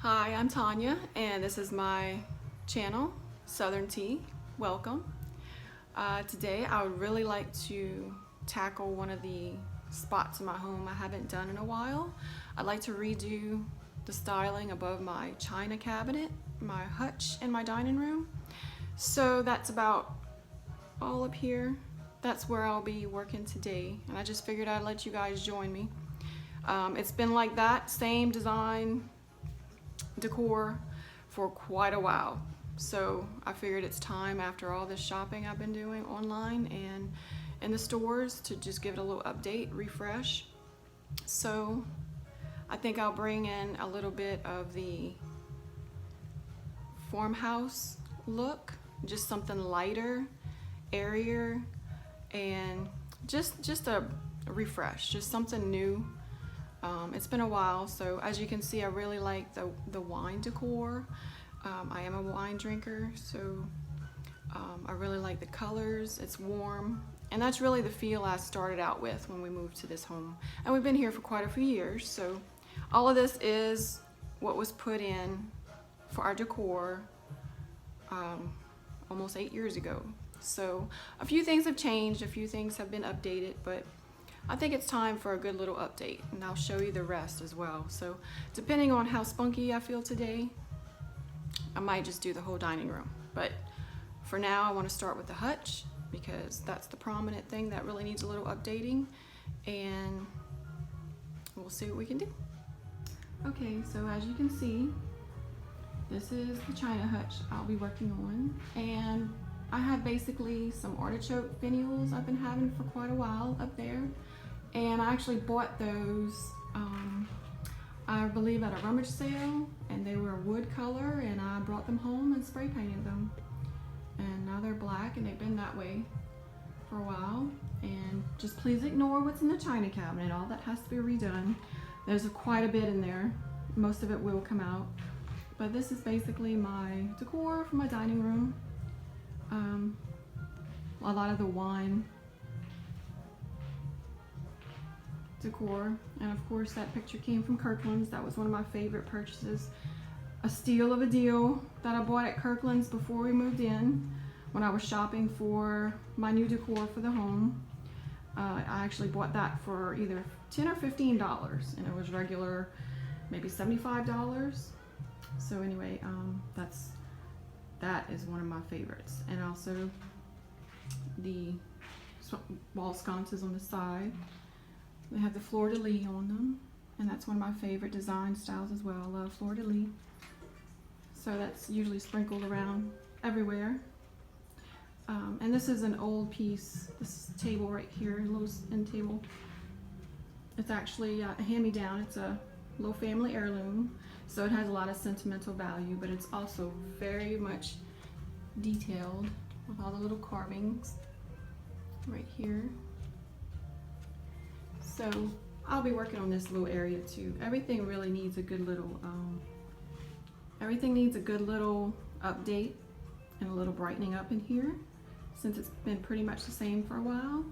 Hi, I'm Tanya, and this is my channel, Southern Tea. Welcome. Today, I would really like to tackle one of the spots in my home I haven't done in a while. I'd like to redo the styling above my china cabinet, my hutch, and my dining room. So that's about all up here. That's where I'll be working today, and I just figured I'd let you guys join me. It's been like that, same design, decor for quite a while. So I figured it's time, after all this shopping I've been doing online and in the stores, to just give it a little update, refresh. So I think I'll bring in a little bit of the Farmhouse look, just something lighter, airier, and just a refresh, just something new. It's been a while, so as you can see, I really like the wine decor. I am a wine drinker, so I really like the colors. It's warm, and that's really the feel I started out with when we moved to this home. And we've been here for quite a few years, so all of this is what was put in for our decor almost 8 years ago. So a few things have changed, a few things have been updated, but I think it's time for a good little update, and I'll show you the rest as well. So depending on how spunky I feel today, I might just do the whole dining room. But for now, I want to start with the hutch because that's the prominent thing that really needs a little updating, and we'll see what we can do. Okay, so as you can see, this is the china hutch I'll be working on, and I have basically some artichoke finials I've been having for quite a while up there, and I actually bought those I believe at a rummage sale, and they were wood color, and I brought them home and spray painted them, and now they're black, and they've been that way for a while. And just please ignore what's in the china cabinet. All that has to be redone. There's quite a bit in there. Most of it will come out, but this is basically my decor for my dining room. A lot of the wine decor, and of course that picture came from Kirkland's. That was one of my favorite purchases. A steal of a deal that I bought at Kirkland's before we moved in, when I was shopping for my new decor for the home. I actually bought that for either $10 or $15, and it was regular maybe $75. So anyway, that is one of my favorites. And also the wall sconces on the side. They have the fleur-de-lis on them, and that's one of my favorite design styles as well. I love fleur-de-lis. So that's usually sprinkled around everywhere. And this is an old piece, this table right here, a little end table. It's actually a hand-me-down. It's a little family heirloom, so it has a lot of sentimental value, but it's also very much detailed with all the little carvings right here. So I'll be working on this little area too. Everything really needs a good little update and a little brightening up in here, since it's been pretty much the same for a while.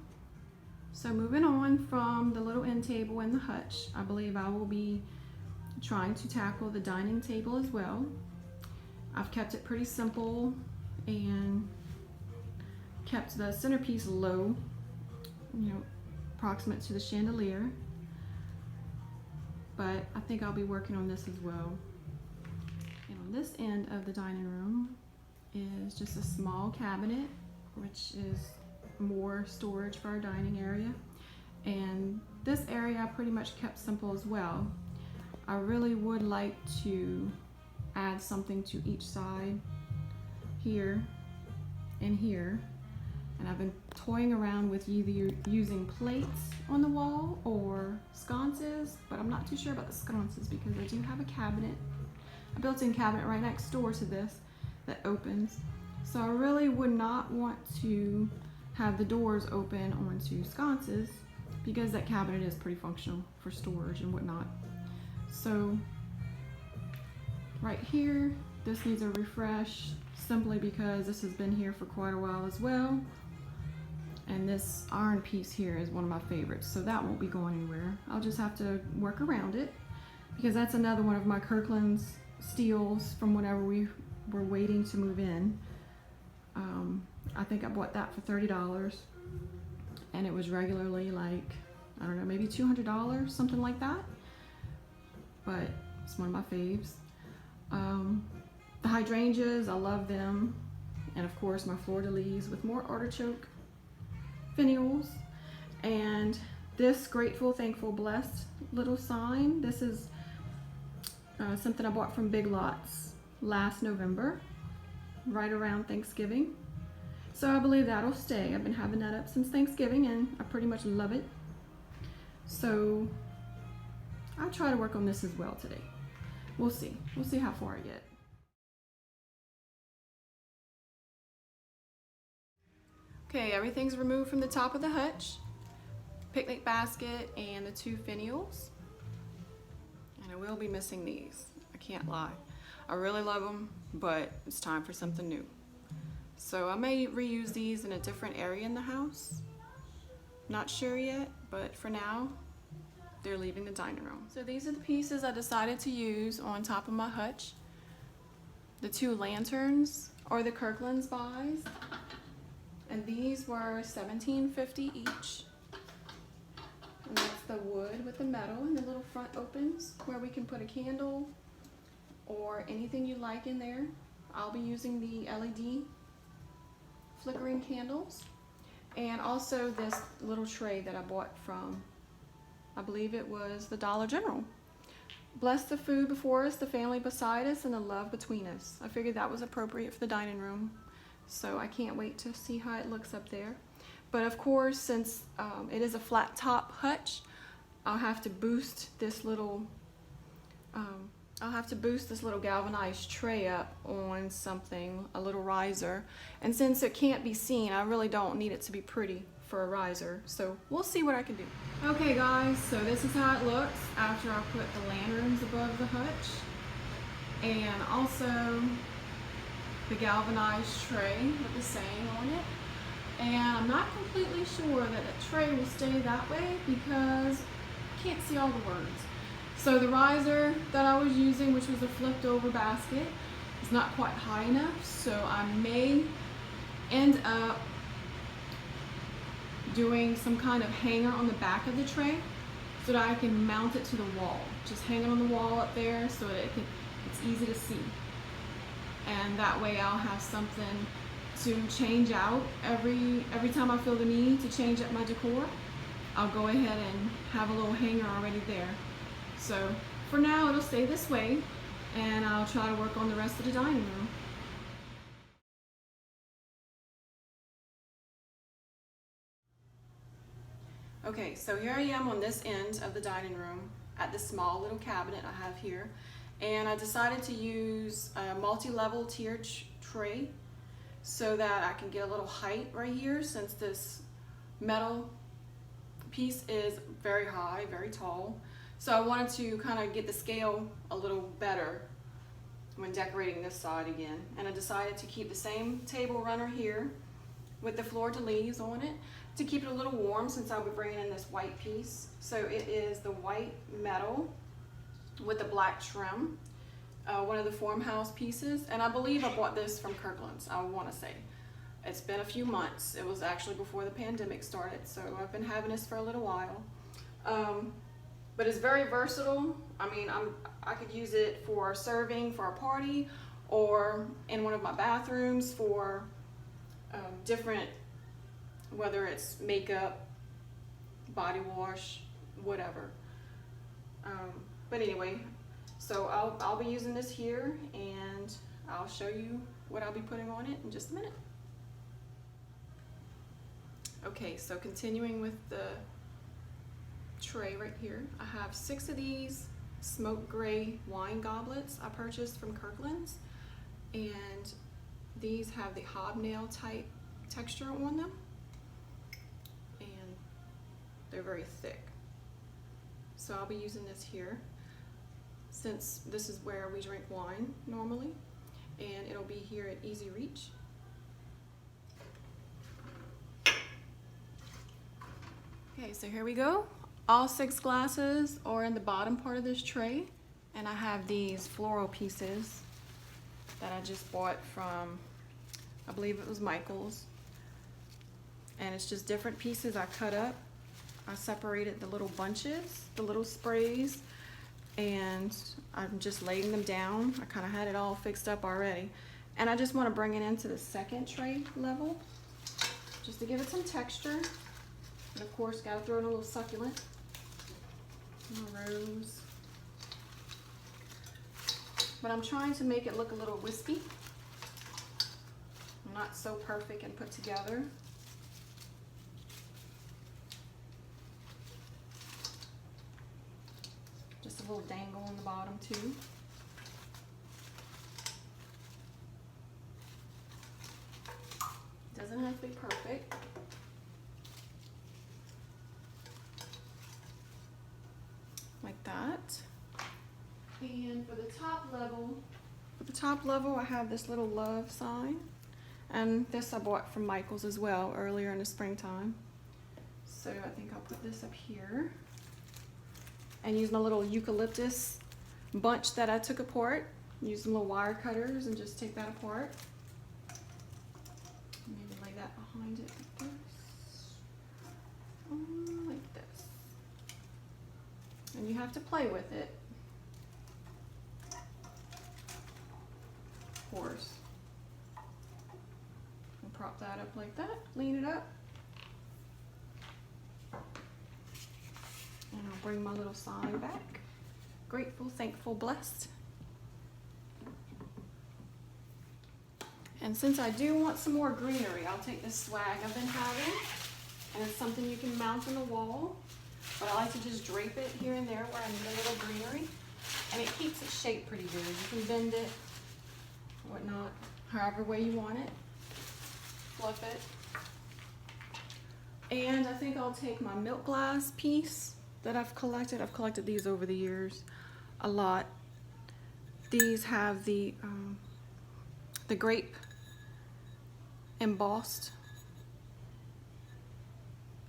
So moving on from the little end table and the hutch, I believe I will be trying to tackle the dining table as well. I've kept it pretty simple and kept the centerpiece low, approximate to the chandelier, but I think I'll be working on this as well. And on this end of the dining room is just a small cabinet, which is more storage for our dining area, and this area I pretty much kept simple as well. I really would like to add something to each side, here and here, and I've been toying around with either using plates on the wall or sconces, but I'm not too sure about the sconces because I do have a cabinet, a built-in cabinet right next door to this that opens. So I really would not want to have the doors open onto sconces because that cabinet is pretty functional for storage and whatnot. So right here, this needs a refresh simply because this has been here for quite a while as well. And this iron piece here is one of my favorites, so that won't be going anywhere. I'll just have to work around it because that's another one of my Kirkland's steals from whenever we were waiting to move in. I think I bought that for $30, and it was regularly like, I don't know, maybe $200, something like that. But it's one of my faves. The hydrangeas, I love them. And of course my fleur-de-lis with more artichoke finials. And this grateful, thankful, blessed little sign. This is something I bought from Big Lots last November, right around Thanksgiving. So I believe that'll stay. I've been having that up since Thanksgiving and I pretty much love it. So I'll try to work on this as well today. We'll see. We'll see how far I get. Okay, everything's removed from the top of the hutch. Picnic basket and the 2 finials. And I will be missing these. I can't lie. I really love them, but it's time for something new. So I may reuse these in a different area in the house. Not sure yet, but for now, they're leaving the dining room. So these are the pieces I decided to use on top of my hutch. The 2 lanterns are the Kirkland's buys. And these were $17.50 each. And that's the wood with the metal and the little front opens where we can put a candle or anything you like in there. I'll be using the LED flickering candles. And also this little tray that I bought from, I believe it was the Dollar General. Bless the food before us, the family beside us, and the love between us. I figured that was appropriate for the dining room. So I can't wait to see how it looks up there. But of course, since it is a flat top hutch, I'll have to boost this little galvanized tray up on something, a little riser. And since it can't be seen, I really don't need it to be pretty for a riser. So we'll see what I can do. Okay guys, so this is how it looks after I put the lanterns above the hutch. And also the galvanized tray with the saying on it. And I'm not completely sure that the tray will stay that way because I can't see all the words. So the riser that I was using, which was a flipped over basket, is not quite high enough. So I may end up doing some kind of hanger on the back of the tray so that I can mount it to the wall. Just hang it on the wall up there so that it's easy to see. And that way I'll have something to change out every time I feel the need to change up my decor. I'll go ahead and have a little hanger already there. So for now it'll stay this way and I'll try to work on the rest of the dining room. Okay, so here I am on this end of the dining room at the small little cabinet I have here. And I decided to use a multi-level tiered tray so that I can get a little height right here, since this metal piece is very high, very tall. So I wanted to kind of get the scale a little better when decorating this side again. And I decided to keep the same table runner here with the fleur-de-lis on it to keep it a little warm, since I'll be bringing in this white piece. So it is the white metal with the black trim, one of the Farmhouse pieces, and I believe I bought this from Kirkland's, I want to say. It's been a few months. It was actually before the pandemic started, so I've been having this for a little while. But it's very versatile. I mean, I could use it for serving for a party or in one of my bathrooms for different, whether it's makeup, body wash, whatever. But anyway, so I'll be using this here and I'll show you what I'll be putting on it in just a minute. Okay, so continuing with the tray right here, I have 6 of these smoke gray wine goblets I purchased from Kirkland's, and these have the hobnail type texture on them, and they're very thick. So I'll be using this here, since this is where we drink wine normally, and it'll be here at easy reach. Okay, so here we go. All 6 glasses are in the bottom part of this tray, And I have these floral pieces that I just bought from, I believe it was Michael's. And it's just different pieces I cut up. I separated the little bunches, the little sprays, and I'm just laying them down. I kind of had it all fixed up already. And I just want to bring it into the second tray level, just to give it some texture. And of course, gotta throw in a little succulent, a rose. But I'm trying to make it look a little wispy, not so perfect and put together. Just a little dangle on the bottom too. Doesn't have to be perfect. Like that. And for the top level, I have this little love sign. And this I bought from Michael's as well earlier in the springtime. So I think I'll put this up here. And use my little eucalyptus bunch that I took apart. Use some little wire cutters and just take that apart. Maybe lay that behind it like this. Like this. And you have to play with it. Of course. And prop that up like that. Lean it up. And I'll bring my little sign back. Grateful, thankful, blessed. And since I do want some more greenery, I'll take this swag I've been having, and it's something you can mount on the wall, but I like to just drape it here and there where I need a little greenery, and it keeps its shape pretty good. You can bend it, whatnot, however way you want it, fluff it. And I think I'll take my milk glass piece that I've collected these over the years a lot. These have the grape embossed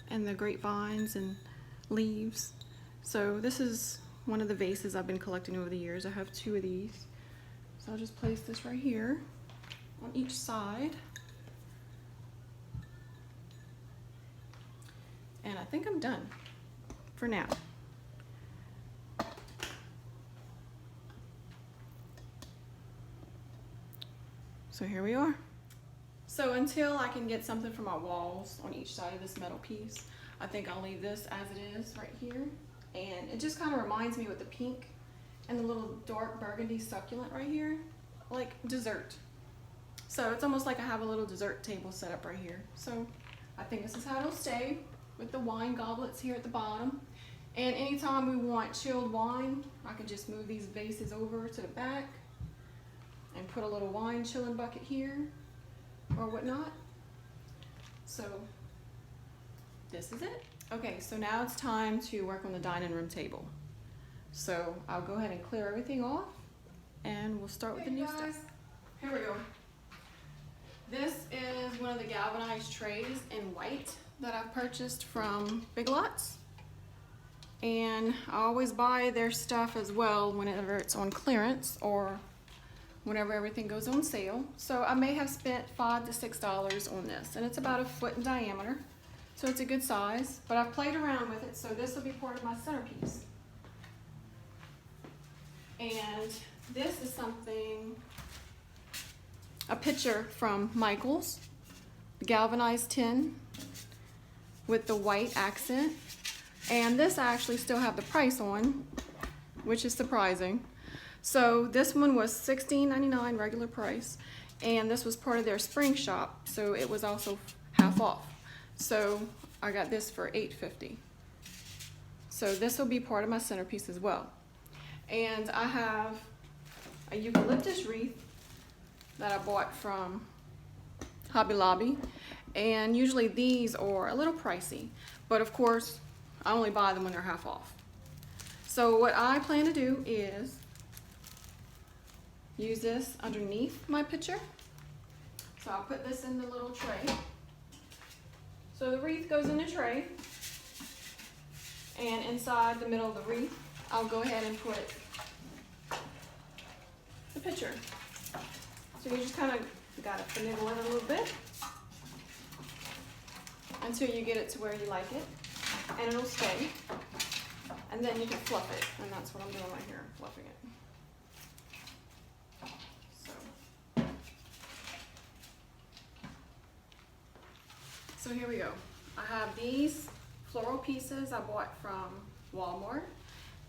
and the grapevines and leaves. So this is one of the vases I've been collecting over the years. I have 2 of these. So I'll just place this right here on each side. And I think I'm done for now. So here we are. So until I can get something for my walls on each side of this metal piece, I think I'll leave this as it is right here. And it just kind of reminds me with the pink and the little dark burgundy succulent right here, like dessert. So it's almost like I have a little dessert table set up right here. So I think this is how it'll stay with the wine goblets here at the bottom. And anytime we want chilled wine, I can just move these vases over to the back and put a little wine chilling bucket here or whatnot. So this is it. Okay, so now it's time to work on the dining room table. So I'll go ahead and clear everything off and we'll start with the new stuff. Here we go. This is one of the galvanized trays in white that I've purchased from Big Lots. And I always buy their stuff as well whenever it's on clearance or whenever everything goes on sale. So I may have spent $5 to $6 on this, and it's about 1 foot in diameter. So it's a good size, but I've played around with it, so this will be part of my centerpiece. And this is something, a picture from Michael's, the galvanized tin with the white accent. And this I actually still have the price on, which is surprising. So this one was $16.99 regular price, and this was part of their spring shop, so it was also half off. So I got this for $8.50. So this will be part of my centerpiece as well. And I have a eucalyptus wreath that I bought from Hobby Lobby, and usually these are a little pricey, but of course I only buy them when they're half off. So what I plan to do is use this underneath my picture. So I'll put this in the little tray. So the wreath goes in the tray, and inside the middle of the wreath, I'll go ahead and put the picture. So you just kind of gotta finagle it a little bit until you get it to where you like it, and it'll stay. And then you can fluff it, and that's what I'm doing right here, fluffing it. So here we go. I have these floral pieces I bought from Walmart,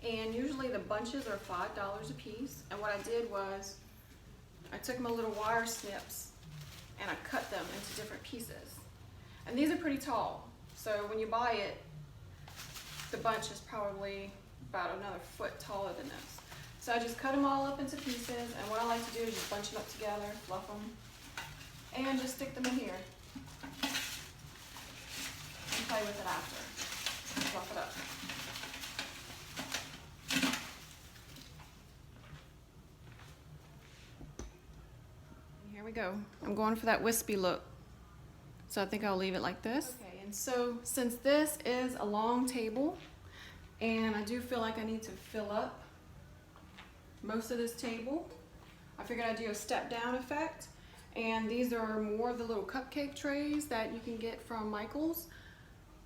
and usually the bunches are $5 a piece. And what I did was I took my little wire snips and I cut them into different pieces. And these are pretty tall, so when you buy it, the bunch is probably about another foot taller than this. So I just cut them all up into pieces, and what I like to do is just bunch them up together, fluff them, and just stick them in here. And play with it after. Fluff it up. And here we go. I'm going for that wispy look. So I think I'll leave it like this. Okay, and so since this is a long table, and I do feel like I need to fill up most of this table, I figured I'd do a step down effect. And these are more of the little cupcake trays that you can get from Michael's.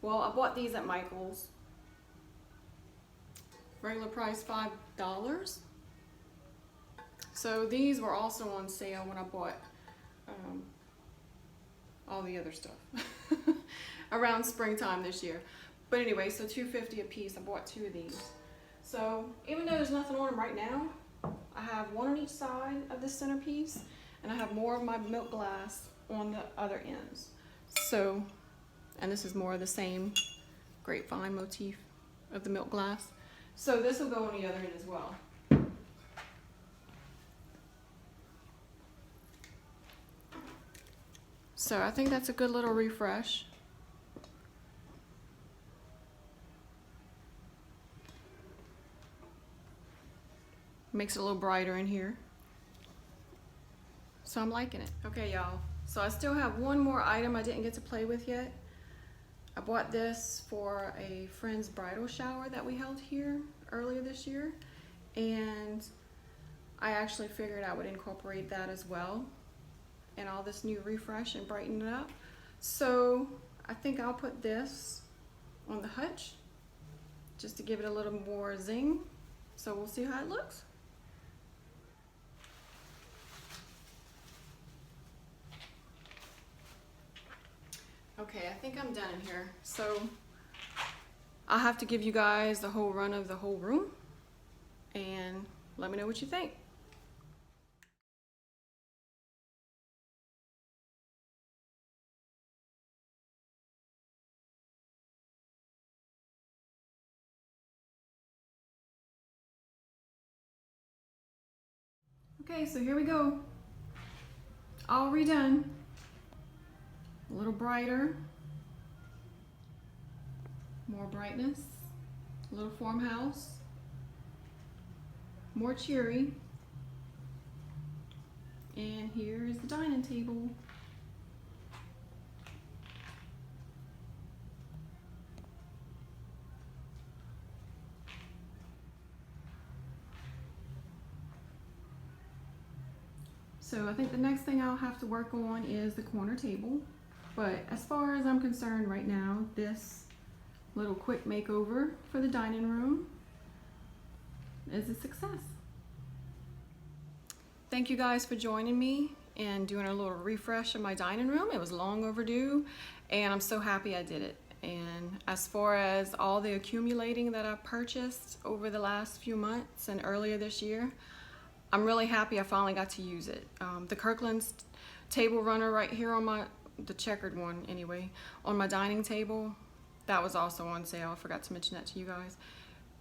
Well, I bought these at Michael's. Regular price $5. So these were also on sale when I bought all the other stuff around springtime this year. But anyway, so $2.50 a piece. I bought 2 of these. So even though there's nothing on them right now, I have one on each side of this centerpiece, and I have more of my milk glass on the other ends. So, and this is more of the same grapevine motif of the milk glass. So this will go on the other end as well. So I think that's a good little refresh. Makes it a little brighter in here. So I'm liking it. Okay, y'all. So I still have one more item I didn't get to play with yet. I bought this for a friend's bridal shower that we held here earlier this year. And I actually figured I would incorporate that as well and all this new refresh and brighten it up. So I think I'll put this on the hutch just to give it a little more zing. So we'll see how it looks. Okay, I think I'm done in here. So I'll have to give you guys the whole run of the whole room and let me know what you think. Okay, so here we go. All redone. A little brighter. More brightness. A little farmhouse. More cheery. And here is the dining table. So I think the next thing I'll have to work on is the corner table. But as far as I'm concerned right now, this little quick makeover for the dining room is a success. Thank you guys for joining me and doing a little refresh of my dining room. It was long overdue and I'm so happy I did it. And as far as all the accumulating that I've purchased over the last few months and earlier this year, I'm really happy I finally got to use it. The Kirkland's table runner right here on the checkered one anyway, on my dining table, that was also on sale. I forgot to mention that to you guys.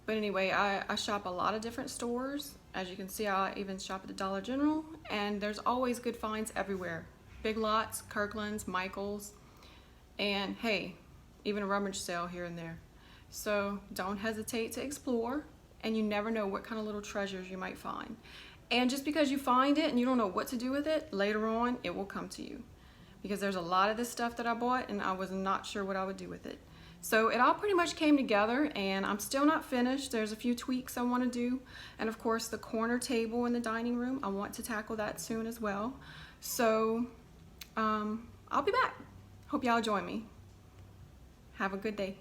But anyway, I shop a lot of different stores. As you can see, I even shop at the Dollar General, and there's always good finds everywhere. Big Lots, Kirkland's, Michael's, and hey, even a rummage sale here and there. So don't hesitate to explore, and you never know what kind of little treasures you might find. And just because you find it and you don't know what to do with it, later on it will come to you. Because there's a lot of this stuff that I bought and I was not sure what I would do with it. So it all pretty much came together, and I'm still not finished. There's a few tweaks I want to do. And of course the corner table in the dining room, I want to tackle that soon as well. So I'll be back. Hope y'all join me. Have a good day.